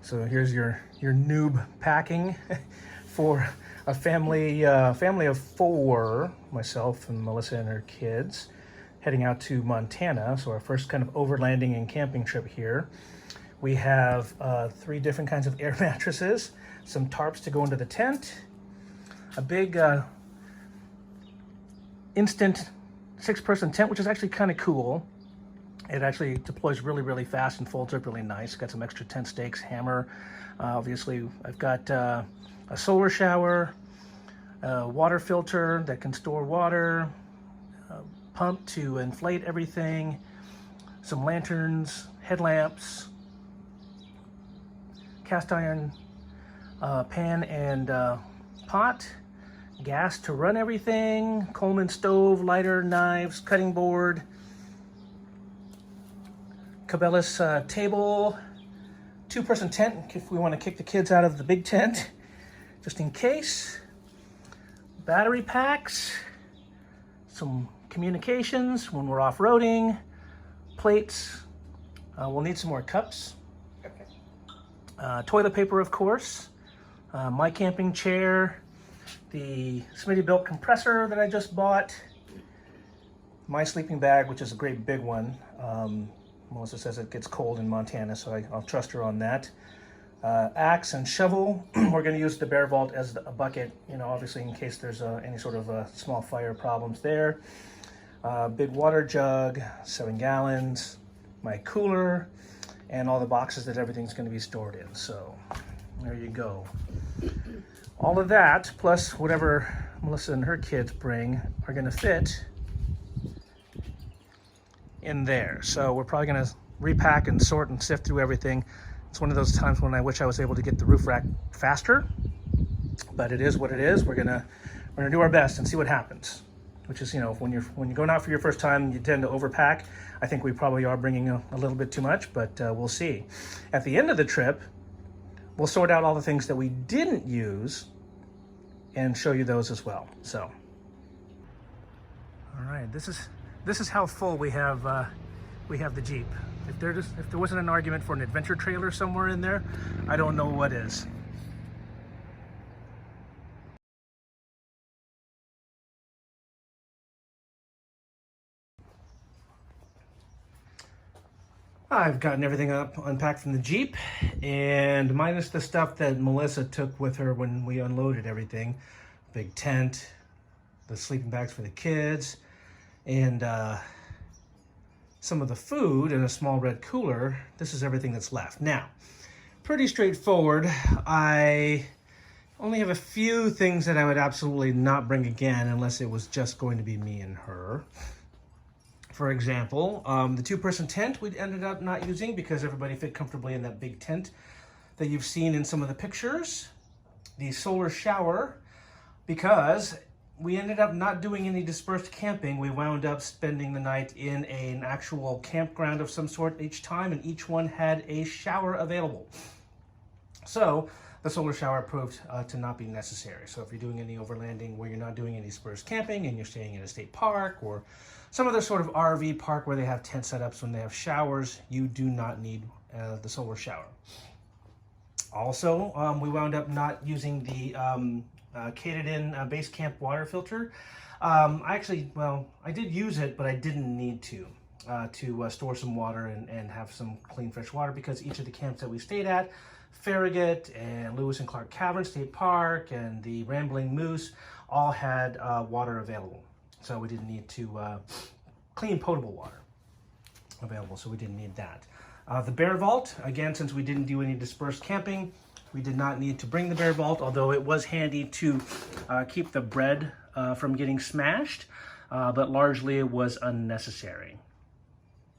So here's your noob packing for a family of four, myself and Melissa and her kids, heading out to Montana. So our first kind of overlanding and camping trip here. We have 3 different kinds of air mattresses, some tarps to go into the tent, a big instant 6-person tent, which is actually kind of cool. It actually deploys really, really fast and folds up really nice. Got some extra tent stakes, hammer. Obviously, I've got a solar shower, a water filter that can store water, a pump to inflate everything, some lanterns, headlamps, cast iron pan and pot, gas to run everything, Coleman stove, lighter, knives, cutting board, Cabela's table, 2-person tent if we want to kick the kids out of the big tent, just in case, battery packs, some communications when we're off-roading, plates, we'll need some more cups, toilet paper of course, my camping chair, the Smittybilt compressor that I just bought, my sleeping bag, which is a great big one. Melissa says it gets cold in Montana, so I'll trust her on that. Axe and shovel. We're going to use the Bear Vault as a bucket, obviously in case there's any sort of small fire problems there. Big water jug, 7 gallons, my cooler, and all the boxes that everything's going to be stored in. So there you go. All of that, plus whatever Melissa and her kids bring, are going to fit in there. So we're probably going to repack and sort and sift through everything. It's one of those times when I wish I was able to get the roof rack faster, but it is what it is. We're gonna do our best and see what happens. Which is, when you're going out for your first time, you tend to overpack. I think we probably are bringing a little bit too much, but we'll see. At the end of the trip, we'll sort out all the things that we didn't use and show you those as well. So, all right, this is how full we have the Jeep. If there wasn't an argument for an adventure trailer somewhere in there, I don't know what is. I've gotten everything unpacked from the Jeep, and minus the stuff that Melissa took with her when we unloaded everything. Big tent, the sleeping bags for the kids, and some of the food in a small red cooler. This is everything that's left. Now, pretty straightforward. I only have a few things that I would absolutely not bring again unless it was just going to be me and her. For example, the 2-person tent we ended up not using because everybody fit comfortably in that big tent that you've seen in some of the pictures. The solar shower, because we ended up not doing any dispersed camping. We wound up spending the night in an actual campground of some sort each time, and each one had a shower available. So the solar shower proved to not be necessary. So if you're doing any overlanding where you're not doing any dispersed camping and you're staying in a state park or some other sort of RV park where they have tent setups when they have showers, you do not need the solar shower. Also, we wound up not using the catered-in base camp water filter. I did use it, but I didn't need to store some water and have some clean, fresh water because each of the camps that we stayed at, Farragut and Lewis and Clark Cavern State Park and the Rambling Moose, all had water available. So we didn't need to clean potable water available, so we didn't need that. The Bear Vault, again, since we didn't do any dispersed camping, we did not need to bring the Bear Vault, although it was handy to keep the bread from getting smashed, but largely it was unnecessary.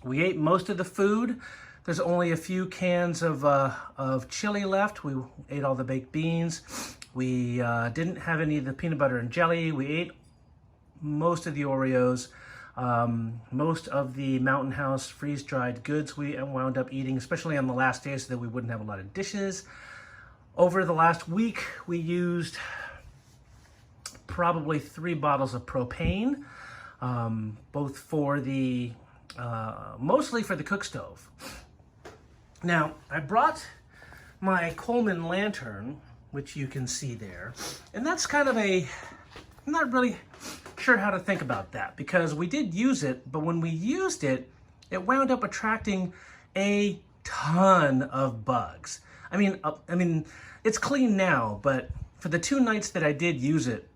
We ate most of the food. There's only a few cans of chili left. We ate all the baked beans. We didn't have any of the peanut butter and jelly. We ate most of the Oreos. Most of the Mountain House freeze-dried goods we wound up eating, especially on the last day so that we wouldn't have a lot of dishes. Over the last week, we used probably 3 bottles of propane, both for the, mostly for the cook stove. Now, I brought my Coleman lantern, which you can see there. And that's kind of I'm not really sure how to think about that, because we did use it, but when we used it, it wound up attracting a ton of bugs. I mean, it's clean now, but for the 2 nights that I did use it,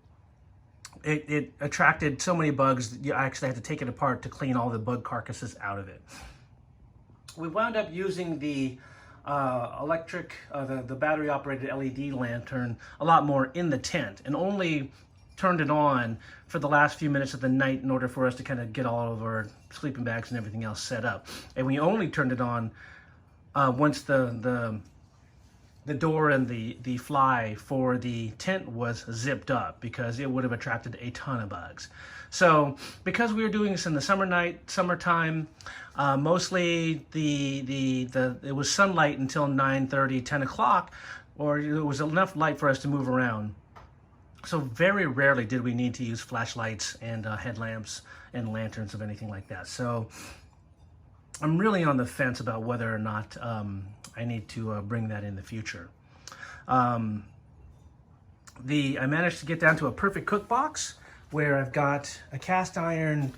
it attracted so many bugs that you actually had to take it apart to clean all the bug carcasses out of it. We wound up using the the battery operated LED lantern a lot more in the tent, and only turned it on for the last few minutes of the night in order for us to kind of get all of our sleeping bags and everything else set up. And we only turned it on once the door and the fly for the tent was zipped up, because it would have attracted a ton of bugs. So because we were doing this in the summertime, mostly it was sunlight until 9:30, 10 o'clock, or it was enough light for us to move around. So very rarely did we need to use flashlights and headlamps and lanterns of anything like that. So I'm really on the fence about whether or not I need to bring that in the future. I managed to get down to a perfect cook box where I've got a cast iron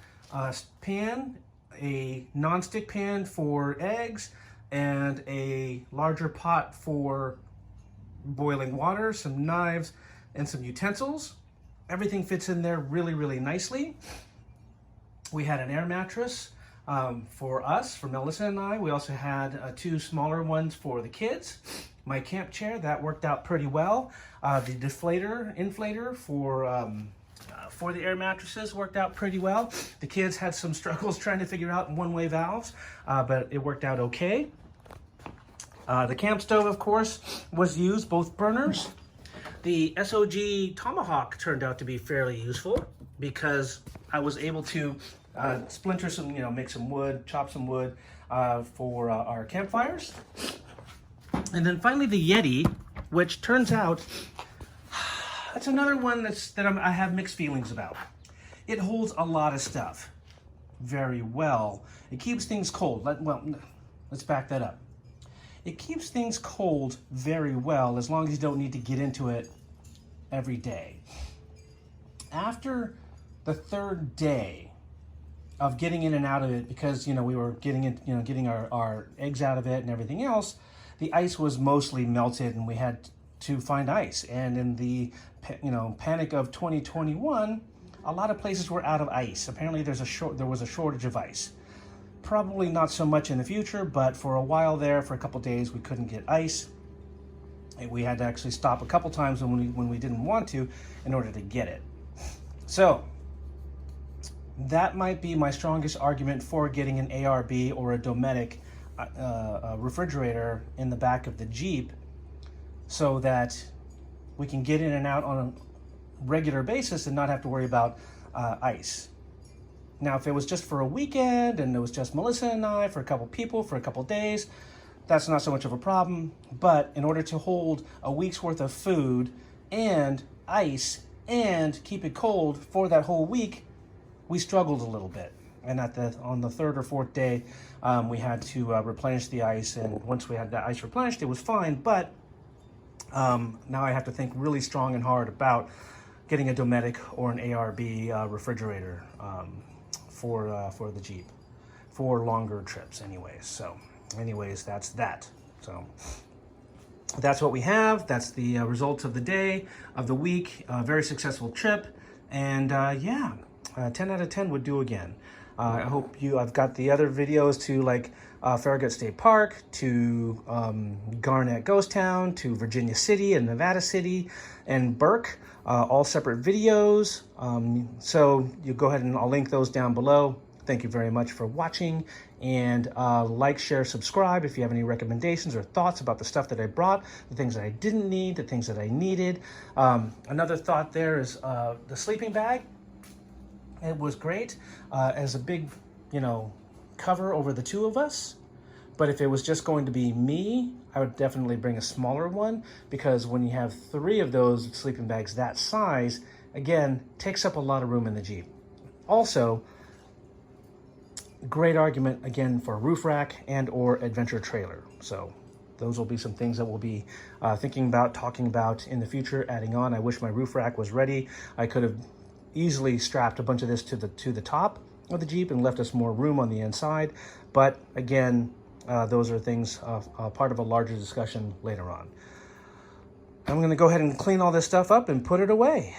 pan, a non-stick pan for eggs, and a larger pot for boiling water, some knives, and some utensils. Everything fits in there really, really nicely. We had an air mattress for us, for Melissa and I. We also had 2 smaller ones for the kids. My camp chair, that worked out pretty well. The inflator for the air mattresses worked out pretty well. The kids had some struggles trying to figure out one-way valves, but it worked out okay. The camp stove, of course, was used, both burners. The SOG Tomahawk turned out to be fairly useful because I was able to splinter some, make some wood, chop some wood for our campfires. And then finally the Yeti, which turns out, that's another one that I have mixed feelings about. It holds a lot of stuff very well. It keeps things cold. Let's back that up. It keeps things cold very well as long as you don't need to get into it every day. After the 3rd day of getting in and out of it, because we were getting our eggs out of it and everything else, the ice was mostly melted and we had to find ice. And in the panic of 2021, a lot of places were out of ice. Apparently there was a shortage of ice. Probably not so much in the future, but for a while there, for a couple days, we couldn't get ice. And we had to actually stop a couple times when we didn't want to in order to get it. So that might be my strongest argument for getting an ARB or a Dometic refrigerator in the back of the Jeep, so that we can get in and out on a regular basis and not have to worry about ice. Now, if it was just for a weekend and it was just Melissa and I, for a couple people, for a couple days, that's not so much of a problem. But in order to hold a week's worth of food and ice and keep it cold for that whole week, we struggled a little bit. And on the 3rd or 4th day, we had to replenish the ice. And once we had the ice replenished, it was fine. But now I have to think really strong and hard about getting a Dometic or an ARB refrigerator for the Jeep, for longer trips anyways. So anyways, that's that. So that's what we have. That's the results of the day, of the week. Very successful trip. And yeah, 10 out of 10 would do again. I hope I've got the other videos to Farragut State Park, to Garnett Ghost Town, to Virginia City and Nevada City and Burke, all separate videos. So you go ahead and I'll link those down below. Thank you very much for watching, and like, share, subscribe if you have any recommendations or thoughts about the stuff that I brought, the things that I didn't need, the things that I needed. Another thought there is the sleeping bag. It was great as a big, cover over the 2 of us. But if it was just going to be me, I would definitely bring a smaller one, because when you have 3 of those sleeping bags that size, again, takes up a lot of room in the Jeep. Also, great argument again for roof rack and or adventure trailer. So those will be some things that we'll be thinking about, talking about in the future, adding on. I wish my roof rack was ready. I could have easily strapped a bunch of this to the top of the Jeep and left us more room on the inside. But again, those are things part of a larger discussion later on. I'm going to go ahead and clean all this stuff up and put it away.